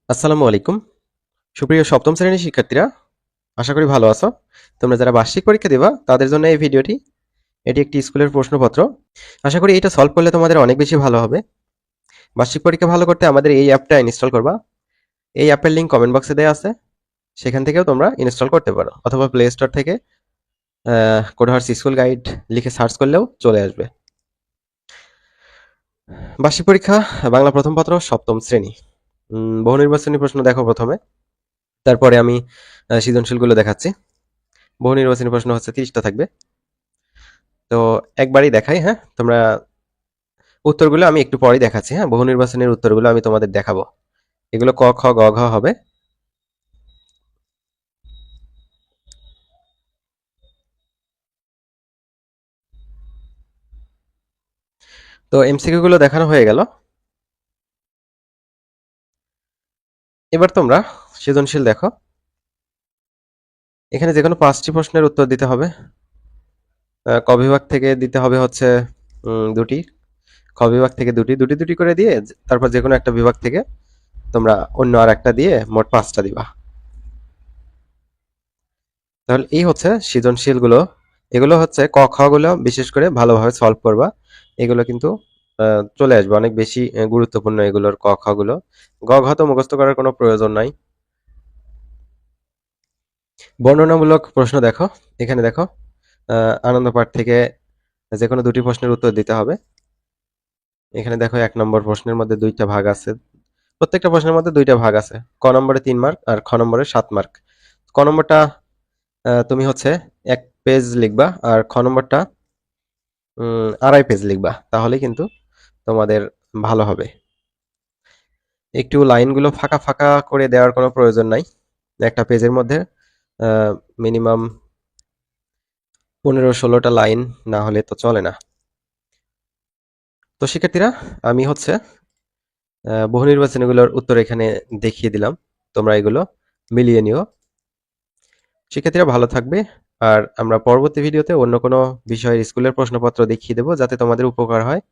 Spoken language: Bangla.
আসসালামু আলাইকুম। সুপ্রিয় সপ্তম শ্রেণীর শিক্ষার্থীরা, আশা করি ভালো আছো। তোমরা যারা বার্ষিক পরীক্ষা দিবা তাদের জন্য এই ভিডিওটি। এটি একটি স্কুলের প্রশ্নপত্র। আশা করি এটা সলভ করলে তোমাদের অনেক বেশি ভালো হবে। বার্ষিক পরীক্ষা ভালো করতে আমাদের এই অ্যাপটা ইনস্টল করবা। এই অ্যাপের লিঙ্ক কমেন্ট বক্সে দেওয়া আছে, সেখান থেকেও তোমরা ইনস্টল করতে পারো, অথবা প্লে স্টোর থেকে কোডহার্স স্কুল গাইড লিখে সার্চ করলেও চলে আসবে। বার্ষিক পরীক্ষা বাংলা প্রথম পত্র সপ্তম শ্রেণী। বহু নির্বাচনী প্রশ্ন দেখো প্রথমে, তারপরে আমি সৃজনশীলগুলো দেখাচ্ছি। বহু নির্বাচনী প্রশ্ন হচ্ছে 30টা থাকবে। তো একবারই দেখাই, হ্যাঁ? তোমরা উত্তরগুলো আমি একটু পরেই দেখাচ্ছি, হ্যাঁ? বহু নির্বাচনের উত্তরগুলো আমি তোমাদের দেখাবো। এগুলো ক, খ, গ, ঘ হবে। তো এমসিকিউ গুলো দেখানো হয়ে গেল। এবার তোমরা সৃজনশীল দেখো। এখানে যে কোনো 5টি প্রশ্নের উত্তর দিতে হবে। ক বিভাগ থেকে দিতে হবে হচ্ছে 2টি, খ বিভাগ থেকে 2টি, 2টি 2টি করে দিয়ে তারপর যে কোনো একটা বিভাগ থেকে তোমরা অন্য আর একটা দিয়ে মোট 5টা দিবা। তাহলে এই হচ্ছে সৃজনশীল গুলো। এগুলো হচ্ছে ক খ গুলো বিশেষ করে ভালোভাবে সলভ করবা। এগুলো কিন্তু চলে আসবে, অনেক বেশি গুরুত্বপূর্ণ এগুলোর ক খ গুলো। গ ঘ তো মুখস্থ করার কোনো প্রয়োজন নাই। বর্ণনামূলক প্রশ্ন দেখো। এখানে দেখো, আনন্দ পাঠ থেকে যে কোনো 2টি প্রশ্নের উত্তর দিতে হবে। এখানে দেখো 1 নম্বর প্রশ্নের মধ্যে 2টা ভাগ আছে। প্রত্যেকটা প্রশ্নের মধ্যে 2টা ভাগ আছে। ক নম্বরে 3 মার্ক আর খ নম্বরে 7 মার্ক। ক নম্বরটা তুমি হচ্ছে 1 পেজ লিখবা, আর খ নম্বরটা 2.5 পেজ লিখবা, তাহলে কিন্তু তোমাদের ভালো হবে। একটু লাইনগুলো ফাঁকা ফাঁকা করে দেওয়ার কোনো প্রয়োজন নাই। একটা পেজের মধ্যে মিনিমাম 15-16টা লাইন না হলে তো চলে না। তো শিক্ষার্থীরা, আমি হচ্ছে বহু নির্বাচনীগুলোর উত্তর এখানে দেখিয়ে দিলাম। তোমরা এগুলো মিলিয়ে নিও। শিক্ষার্থীরা ভালো থাকবে। আর আমরা পরবর্তী ভিডিওতে অন্য কোনো বিষয়ের স্কুলের প্রশ্নপত্র দেখিয়ে দেবো, যাতে তোমাদের উপকার হয়।